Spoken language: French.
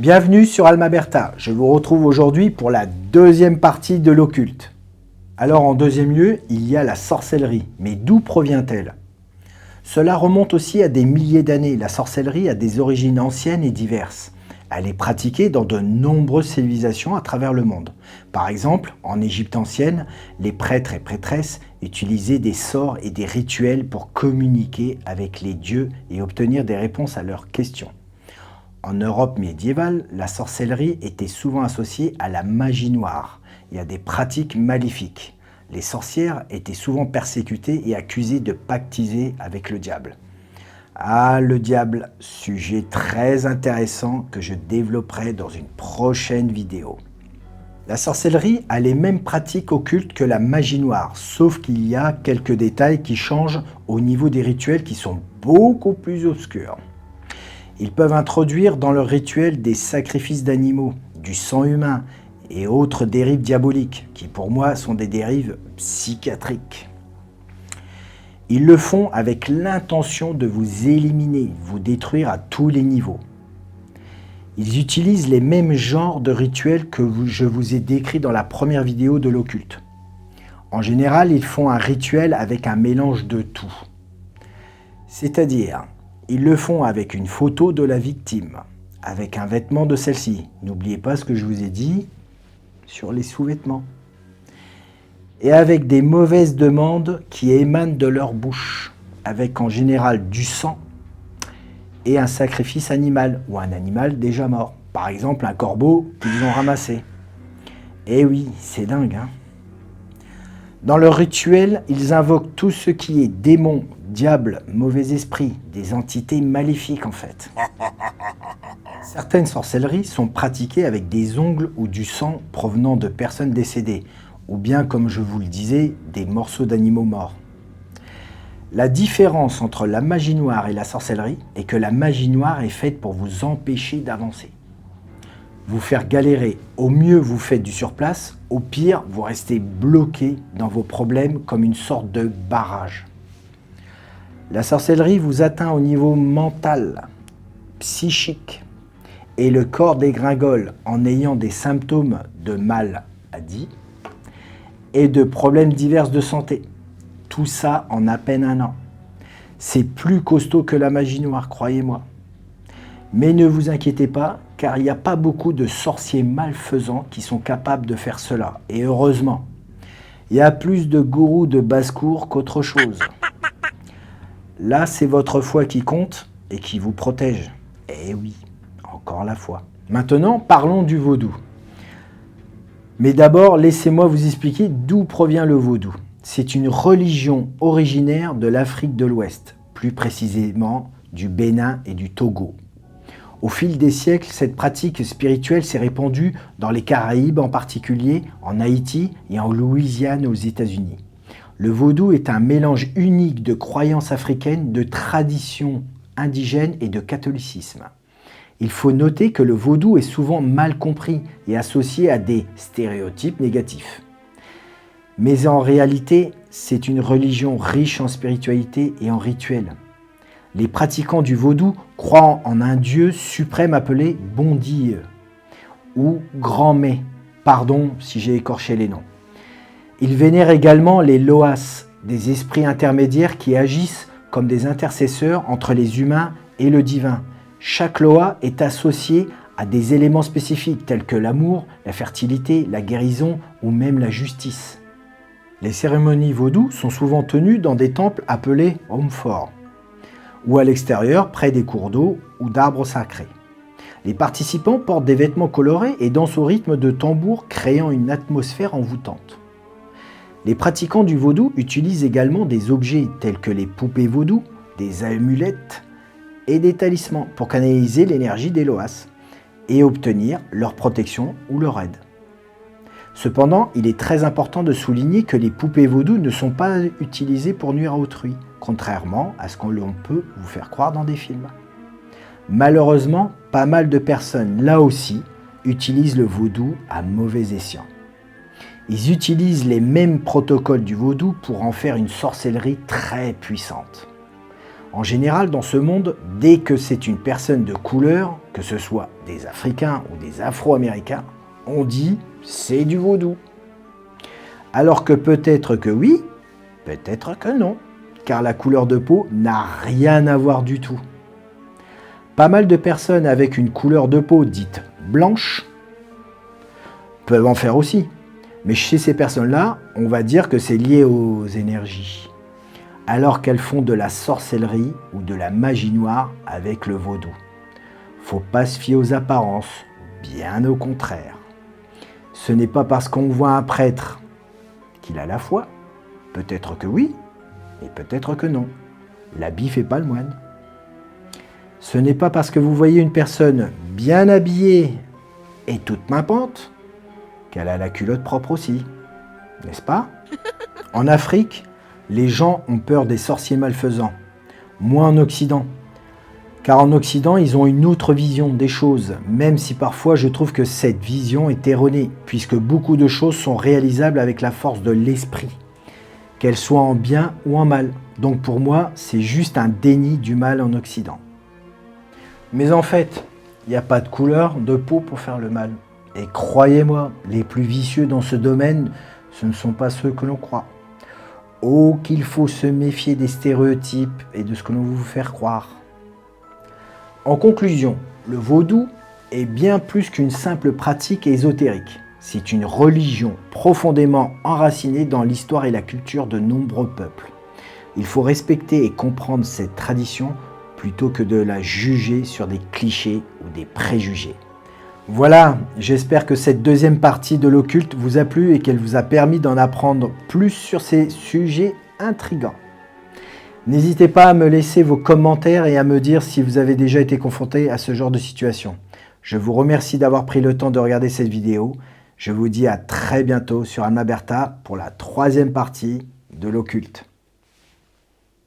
Bienvenue sur Almaberta, je vous retrouve aujourd'hui pour la deuxième partie de l'occulte. Alors en deuxième lieu, il y a la sorcellerie, mais d'où provient-elle? Cela remonte aussi à des milliers d'années, la sorcellerie a des origines anciennes et diverses. Elle est pratiquée dans de nombreuses civilisations à travers le monde. Par exemple, en Égypte ancienne, les prêtres et prêtresses utilisaient des sorts et des rituels pour communiquer avec les dieux et obtenir des réponses à leurs questions. En Europe médiévale, la sorcellerie était souvent associée à la magie noire et à des pratiques maléfiques. Les sorcières étaient souvent persécutées et accusées de pactiser avec le diable. Ah, le diable, sujet très intéressant que je développerai dans une prochaine vidéo. La sorcellerie a les mêmes pratiques occultes que la magie noire, sauf qu'il y a quelques détails qui changent au niveau des rituels qui sont beaucoup plus obscurs. Ils peuvent introduire dans leur rituel des sacrifices d'animaux, du sang humain et autres dérives diaboliques, qui pour moi sont des dérives psychiatriques. Ils le font avec l'intention de vous éliminer, vous détruire à tous les niveaux. Ils utilisent les mêmes genres de rituels que je vous ai décrits dans la première vidéo de l'occulte. En général, ils font un rituel avec un mélange de tout. C'est-à-dire, ils le font avec une photo de la victime, avec un vêtement de celle-ci. N'oubliez pas ce que je vous ai dit sur les sous-vêtements. Et avec des mauvaises demandes qui émanent de leur bouche, avec en général du sang et un sacrifice animal, ou un animal déjà mort. Par exemple, un corbeau qu'ils ont ramassé. Eh oui, c'est dingue, hein? Dans leur rituel, ils invoquent tout ce qui est démons, diables, mauvais esprits, des entités maléfiques en fait. Certaines sorcelleries sont pratiquées avec des ongles ou du sang provenant de personnes décédées, ou bien, comme je vous le disais, des morceaux d'animaux morts. La différence entre la magie noire et la sorcellerie est que la magie noire est faite pour vous empêcher d'avancer. Vous faire galérer, au mieux vous faites du surplace, au pire vous restez bloqué dans vos problèmes comme une sorte de barrage. La sorcellerie vous atteint au niveau mental, psychique, et le corps dégringole en ayant des symptômes de maladie et de problèmes divers de santé. Tout ça en à peine un an. C'est plus costaud que la magie noire, croyez-moi. Mais ne vous inquiétez pas, car il n'y a pas beaucoup de sorciers malfaisants qui sont capables de faire cela. Et heureusement, il y a plus de gourous de basse-cour qu'autre chose. Là, c'est votre foi qui compte et qui vous protège. Eh oui, encore la foi. Maintenant, parlons du vaudou. Mais d'abord, laissez-moi vous expliquer d'où provient le vaudou. C'est une religion originaire de l'Afrique de l'Ouest, plus précisément du Bénin et du Togo. Au fil des siècles, cette pratique spirituelle s'est répandue dans les Caraïbes, en particulier en Haïti et en Louisiane aux États-Unis. Le vaudou est un mélange unique de croyances africaines, de traditions indigènes et de catholicisme. Il faut noter que le vaudou est souvent mal compris et associé à des stéréotypes négatifs. Mais en réalité, c'est une religion riche en spiritualité et en rituels. Les pratiquants du vaudou croient en un dieu suprême appelé Bon-Dieu ou Grand-Mé, pardon si j'ai écorché les noms. Ils vénèrent également les Loas, des esprits intermédiaires qui agissent comme des intercesseurs entre les humains et le divin. Chaque Loa est associé à des éléments spécifiques tels que l'amour, la fertilité, la guérison ou même la justice. Les cérémonies vaudou sont souvent tenues dans des temples appelés hommes forts, ou à l'extérieur, près des cours d'eau ou d'arbres sacrés. Les participants portent des vêtements colorés et dansent au rythme de tambours, créant une atmosphère envoûtante. Les pratiquants du vaudou utilisent également des objets tels que les poupées vaudou, des amulettes et des talismans pour canaliser l'énergie des Loas et obtenir leur protection ou leur aide. Cependant, il est très important de souligner que les poupées vaudou ne sont pas utilisées pour nuire à autrui, contrairement à ce qu'on peut vous faire croire dans des films. Malheureusement, pas mal de personnes, là aussi, utilisent le vaudou à mauvais escient. Ils utilisent les mêmes protocoles du vaudou pour en faire une sorcellerie très puissante. En général, dans ce monde, dès que c'est une personne de couleur, que ce soit des Africains ou des Afro-Américains, on dit « c'est du vaudou ». Alors que peut-être que oui, peut-être que non, car la couleur de peau n'a rien à voir du tout. Pas mal de personnes avec une couleur de peau dite blanche peuvent en faire aussi. Mais chez ces personnes-là, on va dire que c'est lié aux énergies. Alors qu'elles font de la sorcellerie ou de la magie noire avec le vaudou. Faut pas se fier aux apparences, bien au contraire. Ce n'est pas parce qu'on voit un prêtre qu'il a la foi. Peut-être que oui, et peut-être que non. L'habit fait pas le moine. Ce n'est pas parce que vous voyez une personne bien habillée et toute pimpante qu'elle a la culotte propre aussi, n'est-ce pas? En Afrique, les gens ont peur des sorciers malfaisants, moins en Occident. Car en Occident, ils ont une autre vision des choses, même si parfois je trouve que cette vision est erronée, puisque beaucoup de choses sont réalisables avec la force de l'esprit, qu'elles soient en bien ou en mal. Donc pour moi, c'est juste un déni du mal en Occident. Mais en fait, il n'y a pas de couleur de peau pour faire le mal. Et croyez-moi, les plus vicieux dans ce domaine, ce ne sont pas ceux que l'on croit. Oh, qu'il faut se méfier des stéréotypes et de ce que l'on veut vous faire croire. En conclusion, le vaudou est bien plus qu'une simple pratique ésotérique. C'est une religion profondément enracinée dans l'histoire et la culture de nombreux peuples. Il faut respecter et comprendre cette tradition plutôt que de la juger sur des clichés ou des préjugés. Voilà, j'espère que cette deuxième partie de l'occulte vous a plu et qu'elle vous a permis d'en apprendre plus sur ces sujets intrigants. N'hésitez pas à me laisser vos commentaires et à me dire si vous avez déjà été confronté à ce genre de situation. Je vous remercie d'avoir pris le temps de regarder cette vidéo. Je vous dis à très bientôt sur Alma Berta pour la troisième partie de l'occulte.